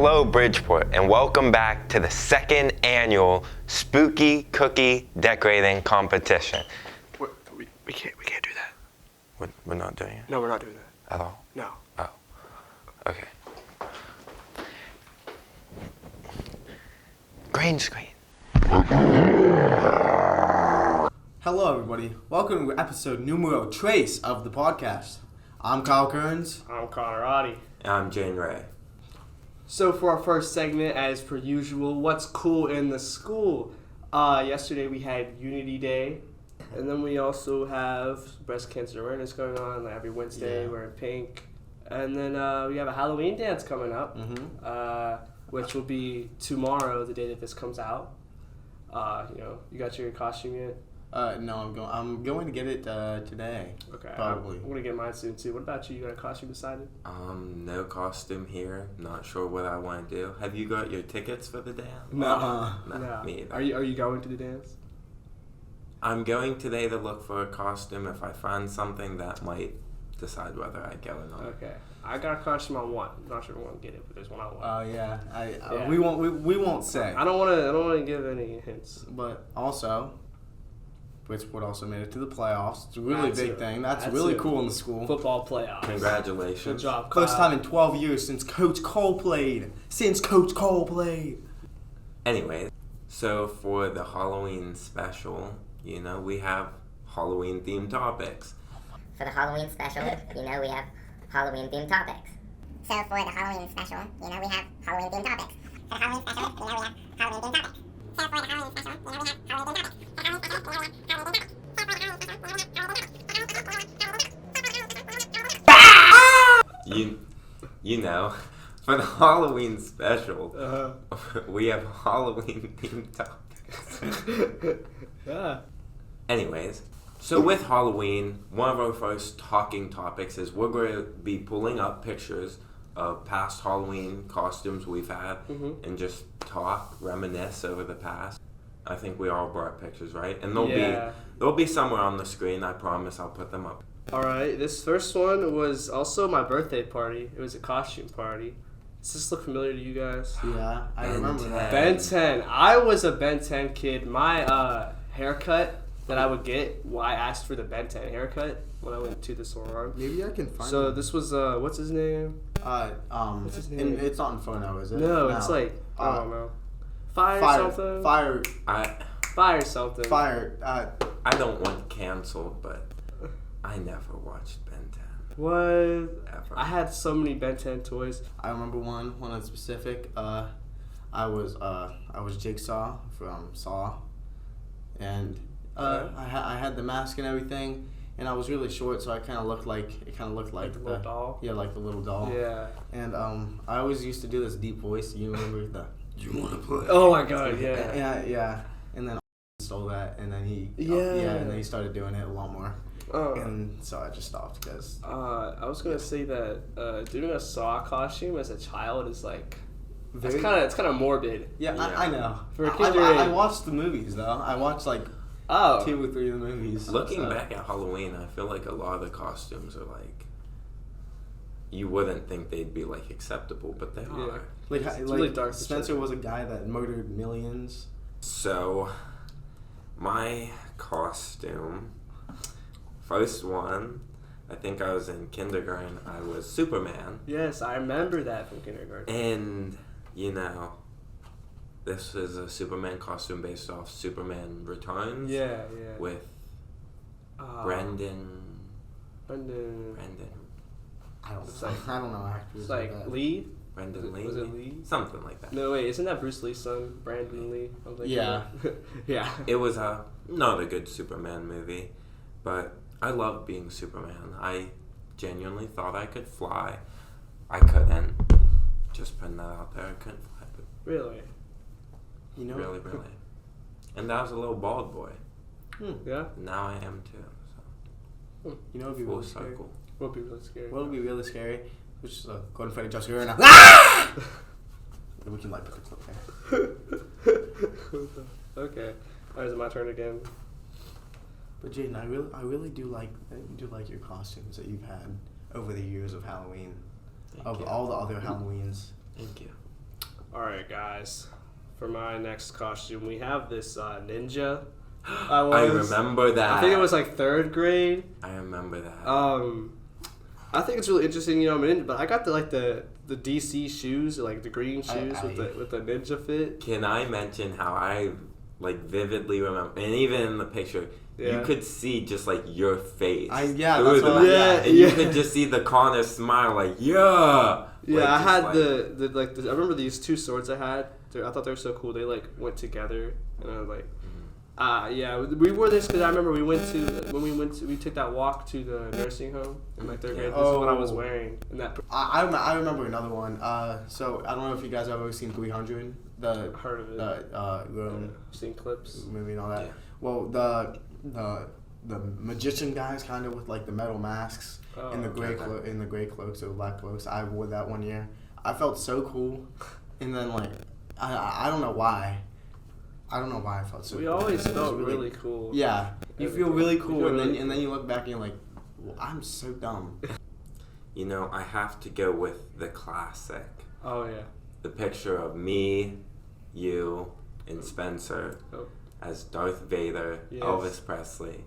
Hello, Bridgeport, and welcome back to the second annual Spooky Cookie Decorating Competition. We can't do that. We're not doing it? No, we're not doing that. At all? No. Oh, okay. Green screen. Hello, everybody. Welcome to episode numero tres of the podcast. I'm Kyle Kearns. I'm Connor Roddy. I'm Jane Ray. So for our first segment, as per usual, what's cool in the school? Yesterday we had Unity Day, and then we also have breast cancer awareness going on every Wednesday. Yeah. We're in pink, and then we have a Halloween dance coming up, which will be tomorrow, the day that this comes out. You got your costume yet? No, I'm going to get it today. Okay, probably. I'm gonna get mine soon too. What about you? You got a costume decided? No costume here. Not sure what I want to do. Have you got your tickets for the dance? No. Me either. Are you going to the dance? I'm going today to look for a costume. If I find something, that might decide whether I go or not. Okay, I got a costume I want. I'm not sure if I want to get it, but there's one I want. Oh yeah. Yeah. We won't say. I don't want to give any hints. But also, Bridgeport also made it to the playoffs. It's a really big thing. That's really it. cool in the school. Football playoffs. Congratulations. Good job, First Kyle. time in 12 years since Coach Cole played. Anyways, so for the Halloween special, we have Halloween themed topics. For the Halloween special, we have Halloween themed topics. So for the Halloween special, we have Halloween themed topics. For the Halloween special, we have Halloween themed topics. So for the Halloween special, we have Halloween themed topics. For the Halloween special, Uh-huh. we have Halloween themed topics. Yeah. Anyways, so with Halloween, one of our first talking topics is we're going to be pulling up pictures of past Halloween costumes we've had and just talk, reminisce over the past. I think we all brought pictures, right? And they'll be somewhere on the screen. I promise I'll put them up. All right. This first one was also my birthday party. It was a costume party. Does this look familiar to you guys? Yeah, I remember that. Ben 10. I was a Ben 10 kid. My haircut that I would get, I asked for the Ben 10 haircut when I went to the salon. Maybe I can find So it. this was what's his name? What's his name? It's not in phono, is it? No, it's like I don't know. Fire something. Fire. Something. Fire. I don't want canceled, but I never watched Ben 10. What? Ever. I had so many Ben 10 toys. I remember one in specific. I was Jigsaw from Saw, and I had the mask and everything, and I was really short, so I kind of looked like the little doll. Yeah, like the little doll. Yeah. And I always used to do this deep voice. You remember the? You want to play? Oh my god, yeah. Yeah. And then stole that, and then he and then he started doing it a lot more. And so I just stopped because I was gonna say that doing a Saw costume as a child is like very, it's kind of morbid. Yeah, I know. For a kid your I age. watched the movies though. I watched like 2 or 3 of the movies. Looking back at Halloween, I feel like a lot of the costumes are like, you wouldn't think they'd be like acceptable, but they are. Like, it's really dark. Spencer was a guy that murdered millions. So, my costume, first one, I think I was in kindergarten, I was Superman. Yes, I remember that from kindergarten. And, this is a Superman costume based off Superman Returns. Yeah. With Brendan. I don't know actors. It's like that. Lee. Brendan Lee. Was it Lee? Something like that. No, wait, isn't that Bruce Lee's son, Brandon Lee? I was like, Yeah. Yeah. It was not a good Superman movie, but I loved being Superman. I genuinely thought I could fly. I couldn't. Just putting that out there, I couldn't fly. But Really? really. And I was a little bald boy. Yeah? Now I am too. So. You know, it'd be Full really scary. circle. Would be really scary. What would be really scary? Which is go and fight Josh now. We can like put it up there. Okay. Alright, is it my turn again? But Jaden, I really do like your costumes that you've had over the years of Halloween, Thank you. all the other Halloweens. Thank you. All right, guys. For my next costume, we have this ninja. I remember that. I think it was like 3rd grade. I remember that. I think it's really interesting, I'm a ninja, but I got the DC shoes, like the green shoes with the ninja fit. Can I mention how I vividly remember, and even in the picture, you could see just your face. You could just see the corner smile, Yeah, I had I remember these 2 swords I had. I thought they were so cool. They went together, and I was like, we wore this because I remember we took that walk to the nursing home in 3rd grade. This is what I was wearing. And that I remember another one. So I don't know if you guys have ever seen 300. Heard of it. Seen clips. Movie and all that. Yeah. Well, the magician guys kind of with the metal masks and the gray cloaks or black cloaks. I wore that one year. I felt so cool, and then I don't know why. I don't know why I felt so. We cool. always felt really cool. Yeah, you feel really cool, and really then you look back and you're like, well, I'm so dumb. I have to go with the classic. Oh yeah. The picture of me, you, and Spencer as Darth Vader, Elvis Presley,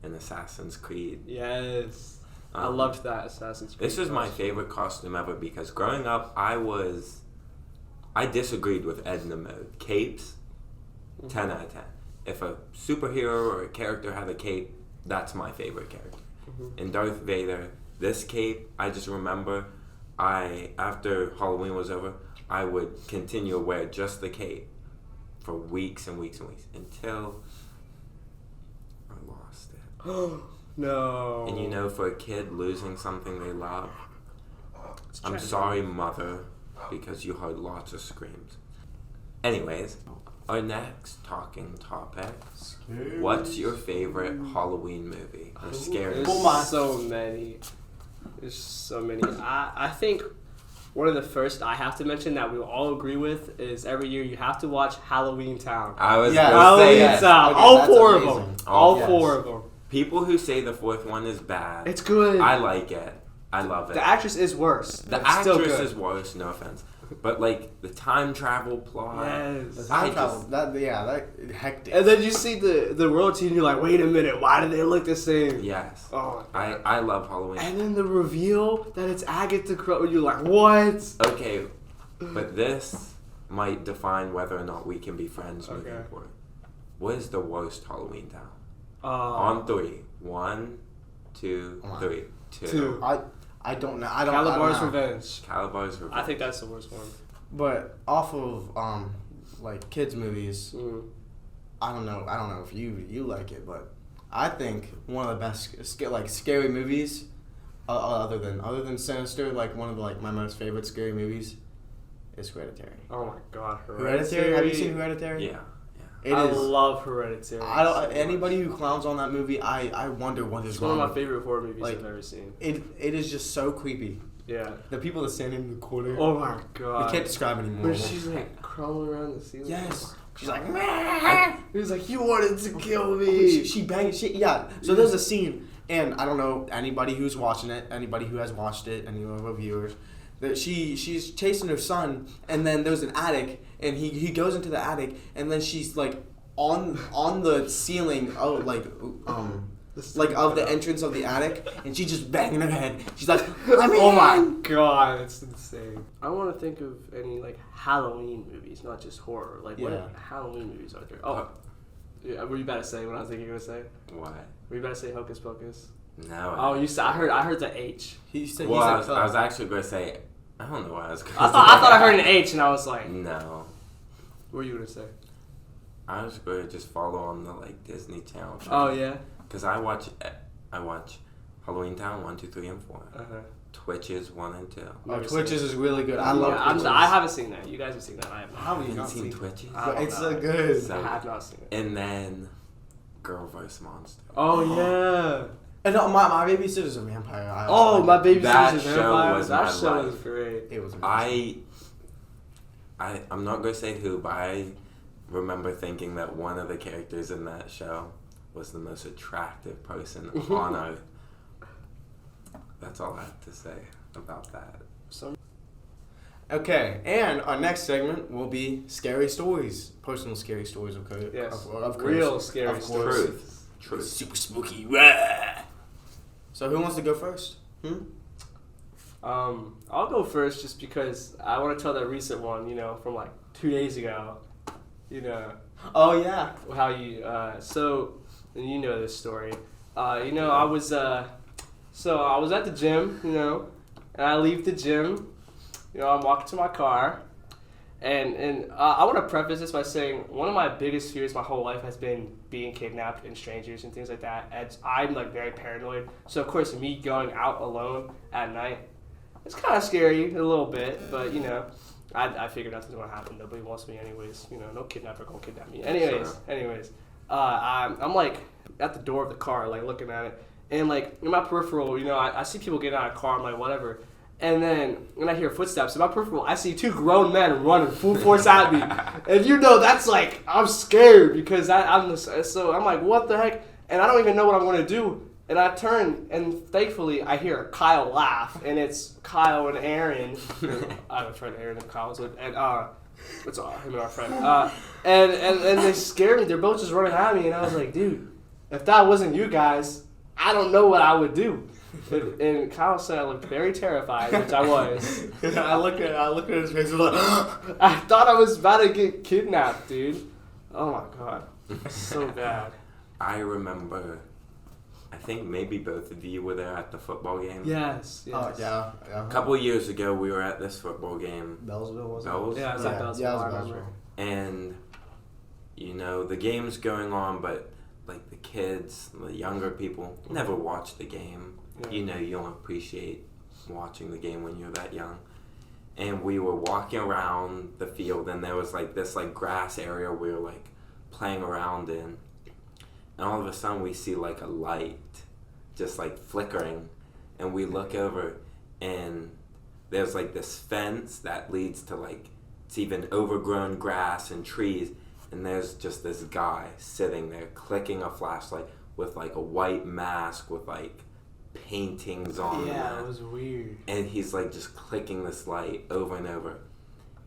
in Assassin's Creed. Yes. I loved that Assassin's Creed. This was my favorite costume ever because growing up, I disagreed with Edna Mode. Capes, 10 out of 10. If a superhero or a character had a cape, that's my favorite character. And Darth Vader, this cape, I just remember, after Halloween was over, I would continue to wear just the cape for weeks and weeks and weeks until I lost it. No. And for a kid losing something they love, I'm sorry, mother, because you heard lots of screams. Anyways, our next talking topic. What's your favorite Halloween movie or scary movie? There's so many. There's so many. I think one of the first I have to mention that we will all agree with is every year you have to watch Halloween Town. I was Halloween Town. Okay, all 4 amazing. of them. All 4 of them. People who say the 4th one is bad. It's good. I like it. I love it. The actress is worse. The actress is worse, no offense. But the time travel plot. Yes. The time travel. That hectic. And then you see the royalty and you're like, wait a minute, why do they look the same? Yes. Oh, I love Halloween. and then the reveal that it's Agatha Christie, you're like, what? Okay, but this might define whether or not we can be friends moving forward. What is the worst Halloween Town? On 3. 1, 2, 3. 2. I don't know. Calabar's Revenge. Calabar's Revenge. I think that's the worst one. But off of kids movies, I don't know if you like it, but I think one of the best scary movies, other than Sinister, one of my most favorite scary movies, is Hereditary. Oh my God, Hereditary. Have you seen Hereditary? Yeah. I love Hereditary. Anybody who clowns on that movie, I wonder what is wrong. It's one of my favorite horror movies I've ever seen. It is just so creepy. Yeah. The people that stand in the corner. Oh my God. We can't describe anymore. Where she's crawling around the ceiling. Yes. She's like, He's like, you wanted to kill me. She banged. So there's a scene, and I don't know anybody who's watching it, anybody who has watched it, any of our viewers, that she's chasing her son, and then there's an attic, and he goes into the attic, and then she's on the ceiling of the entrance of the attic, and she's just banging her head. She's like, oh my God, it's insane. I want to think of any Halloween movies, not just horror. What Halloween movies are there? Oh, yeah. Were you about to say what I was thinking you were gonna say? What? Were you about to say Hocus Pocus? No. Oh, you said. I heard the H. I was actually gonna say. I don't know what I was gonna say. I thought I heard an H, and I was like, no. What were you gonna say? I was going to just follow on the Disney Channel show. Oh yeah. Because I watch Halloween Town 1, 2, 3, and 4. Twitches 1 and 2. Twitches is really good. I love Twitches. I haven't seen that. You guys have seen that. I have not. How have you not seen Twitches? It's so good. I have not seen it. And then Girl vs. Monster. Oh yeah. And my babysitter's a vampire. My babysitter's a That vampire. show was great. It was amazing. I'm not going to say who, but I remember thinking that one of the characters in that show was the most attractive person on earth. That's all I have to say about that. Okay, and our next segment will be scary stories. Personal scary stories, of course. Yes. Of course. Real scary Of course. stories. Truth. Super spooky. Rah! So who wants to go first? I'll go first just because I want to tell that recent one, from like 2 days ago. Oh, yeah. How you, and you know this story. I was at the gym, and I leave the gym, I'm walking to my car, and I want to preface this by saying one of my biggest fears my whole life has been being kidnapped and strangers and things like that. And I'm like very paranoid, so of course me going out alone at night, it's kind of scary a little bit, but I figured nothing's gonna happen. Nobody wants me anyways. No kidnapper gonna kidnap me. Anyways, I'm like at the door of the car, like looking at it, and like in my peripheral, I see people getting out of the car. I'm like, whatever. And then when I hear footsteps in my peripheral, I see 2 grown men running full force at me, and that's like I'm scared because I'm like, what the heck? And I don't even know what I'm gonna do. And I turn, and thankfully, I hear Kyle laugh, and it's Kyle and Aaron. I have a friend, Aaron, and Kyle, and it's him and our friend. And they scared me. They're both just running at me, and I was like, dude, if that wasn't you guys, I don't know what I would do. And Kyle said I looked very terrified, which I was. I looked at his face and was like, I thought I was about to get kidnapped, dude. Oh my god, so bad. I remember. I think maybe both of you were there at the football game. Yes. Oh, yeah. A couple of years ago, we were at this football game. Bellsville, was it? Bells? Yeah, it was at Bellsville. Yeah, it was I remember. And, the game's going on, but, like, the kids, the younger people, never watch the game. Yeah. You don't appreciate watching the game when you're that young. And we were walking around the field, and there was, like, this, like, grass area we were, like, playing around in. And all of a sudden, we see, like, a light just, like, flickering. And we look over, and there's, like, this fence that leads to, like, it's even overgrown grass and trees. And there's just this guy sitting there clicking a flashlight with, like, a white mask with, like, paintings on it. Yeah, it was weird. And he's, like, just clicking this light over and over.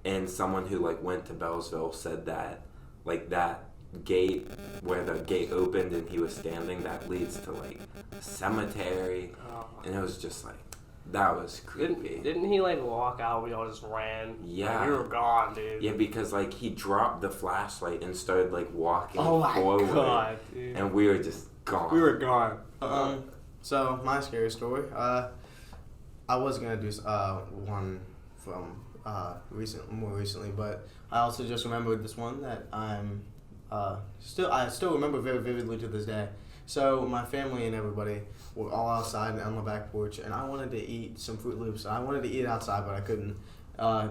And someone who, like, went to Bellsville said that, like, that gate where the gate opened and he was standing, that leads to like a cemetery. And it was just like, that was creepy. Didn't he like walk out? We all just ran. Yeah, like, we were gone, dude. Yeah, because like he dropped the flashlight and started like walking forward. Oh my god, dude. And we were just gone. We were gone. So my scary story. I was gonna do one from more recently, but I also just remembered this one that I still remember very vividly to this day. So my family and everybody were all outside on the back porch, and I wanted to eat some Fruit Loops. I wanted to eat outside, but I couldn't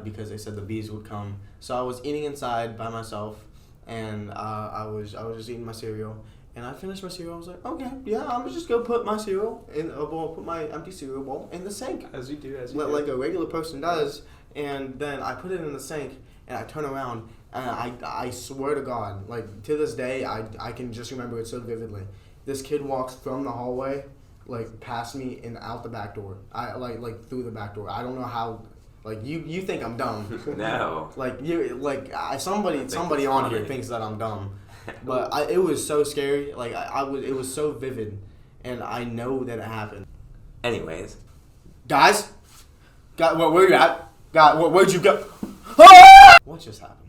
because they said the bees would come. So I was eating inside by myself, and I was just eating my cereal. And I finished my cereal. I was like, okay, yeah, I'm just gonna put my cereal in a bowl, put my empty cereal bowl in the sink, as you do, like a regular person does. And then I put it in the sink, and I turn around, and I swear to God, like to this day, I can just remember it so vividly. This kid walks from the hallway, like past me and out the back door. I like through the back door. I don't know how. Like you think I'm dumb? No. Somebody on here thinks that I'm dumb, but it was so scary. Like it was so vivid, and I know that it happened. Anyways, guys, where you at? God, where'd you go? What just happened?